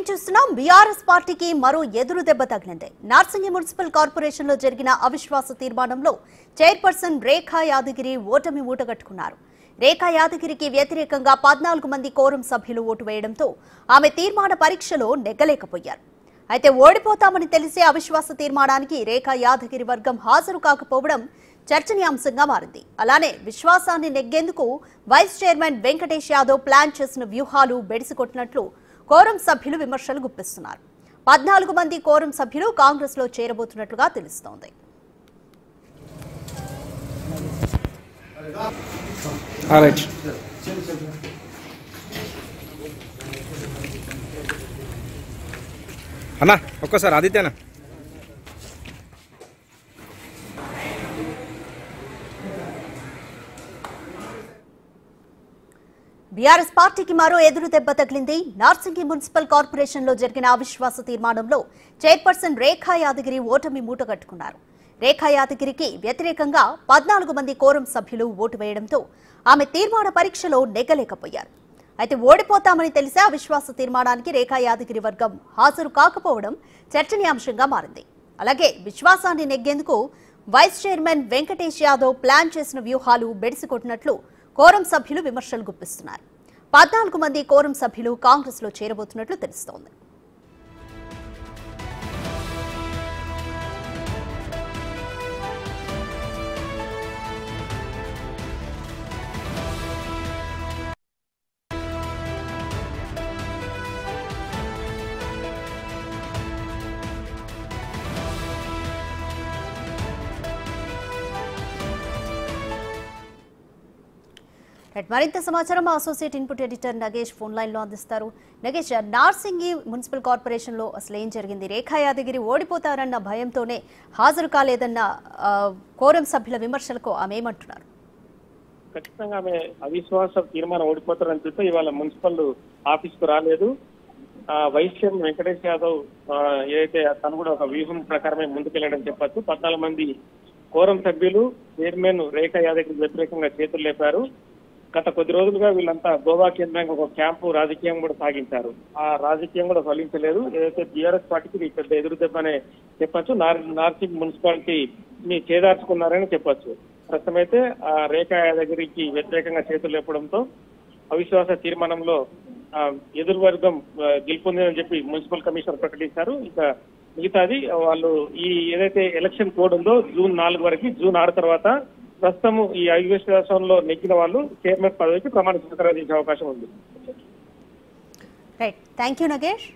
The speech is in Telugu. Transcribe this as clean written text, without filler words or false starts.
చూస్తున్నాం బీఆర్ఎస్ పార్టీకి మరో ఎదురు దెబ్బ తగిలింది. నార్సింగి మున్సిపల్ కార్పొరేషన్ లో జరిగిన అవిశ్వాస తీర్మానంలో చైర్పర్సన్ రేఖా యాదగిరి ఓటమి మూటగట్టుకున్నారు. రేఖా యాదగిరికి వ్యతిరేకంగా 14 మంది కోరం సభ్యులు ఓటు వేయడంతో ఆమె తీర్మాన పరీక్షలో నెగ్గలేకపోయారు. అయితే ఓడిపోతామని తెలిసే అవిశ్వాస తీర్మానానికి రేఖా యాదగిరి వర్గం హాజరు కాకపోవడం చర్చనీయాంశంగా మారింది. అలానే విశ్వాసాన్ని నెగ్గేందుకు vice chairman Venkatesh Yadav plan చేసిన వ్యూహాలు బెడిసికొట్టినట్లు కోరం సభ్యులు విమర్శలు గుప్పిస్తున్నారు. 14 మంది కోరం సభ్యులు కాంగ్రెస్ లో చేరబోతున్నట్లుగా తెలుస్తోంది. అన్నా ఒక్కసారి ఆదిత్యనా బీఆర్ఎస్ పార్టీకి మరో ఎదురు దెబ్బ తగిలింది. నార్సింగి మున్సిపల్ కార్పొరేషన్ లో జరిగిన అవిశ్వాస తీర్మానంలో చైర్పర్సన్ రేఖా యాదగిరి ఓటమి మూటగట్టుకున్నారు. రేఖా యాదగిరికి వ్యతిరేకంగా 14 మంది కోరం సభ్యులు ఓటు వేయడంతో ఆమె తీర్మాన పరీక్షలో నెగ్గలేకపోయారు. అయితే ఓడిపోతామని తెలిసే అవిశ్వాస తీర్మానానికి రేఖా యాదగిరి వర్గం హాజరు కాకపోవడం చర్చనీయాంశంగా మారింది. అలాగే విశ్వాసాన్ని నెగ్గేందుకు vice chairman Venkatesh Yadav plan చేసిన వ్యూహాలు బెడిసికొట్టినట్లు కోరం సభ్యులు విమర్శలు గుప్పిస్తున్నారు. 14 మంది కోరం సభ్యులు కాంగ్రెస్ లో చేరబోతున్నట్లు తెలుస్తోంది. మరింత సమాచారం associate input editor Nagesh phone line లో అందిస్తారు. నగేష్, నార్సింగి మున్సిపల్ కార్పొరేషన్ లో అసలు ఏం జరిగింది? రేఖా యాదగిరి ఓడిపోతారన్న భయంతోనే హాజరు కాలేదన్న కోరం సభ్యుల విమర్శలకు ఆమె ఏమంటున్నారు? ఖచ్చితంగా ఆమె అవిశ్వాస తీర్మానం ఓడిపోతారని చెప్పి ఇవాళ మున్సిపల్ ఆఫీస్ కు రాలేదు. వైస్ చైర్మన్ వెంకటేష్ యాదవ్ ఏదైతే తను కూడా ఒక వ్యూహం ప్రకారమే ముందుకెళ్లాడని చెప్పొచ్చు. 14 మంది కోరం సభ్యులు చైర్మన్ రేఖా యాదగిరికి వ్యతిరేకంగా చేతులు లేపారు. గత కొద్ది రోజులుగా వీళ్ళంతా గోవా కేంద్రంగా ఒక క్యాంపు రాజకీయం కూడా సాగించారు. ఆ రాజకీయం కూడా ఫలించలేదు. ఏదైతే బీఆర్ఎస్ పార్టీకి పెద్ద ఎదురు దెబ్బనే చెప్పొచ్చు. నార్సింగ్ మున్సిపాలిటీని చేదార్చుకున్నారని చెప్పొచ్చు. ప్రస్తుతం అయితే ఆ రేఖా యాదగిరికి వ్యతిరేకంగా చేతులు లేపడంతో అవిశ్వాస తీర్మానంలో ఎదురు వర్గం గెలుపొందిందని చెప్పి మున్సిపల్ కమిషనర్ ప్రకటించారు. ఇక మిగతాది వాళ్ళు ఈ ఏదైతే ఎలక్షన్ కోడ్ ఉందో జూన్ 4 వరకు, జూన్ 6 తర్వాత ప్రస్తుతం ఈ అవిశ్వాసంలో నెగ్గిన వాళ్ళు చైర్మన్ పదవికి ప్రమాణ స్వీకారం చేసే అవకాశం ఉంది. Right, thank you Nagesh.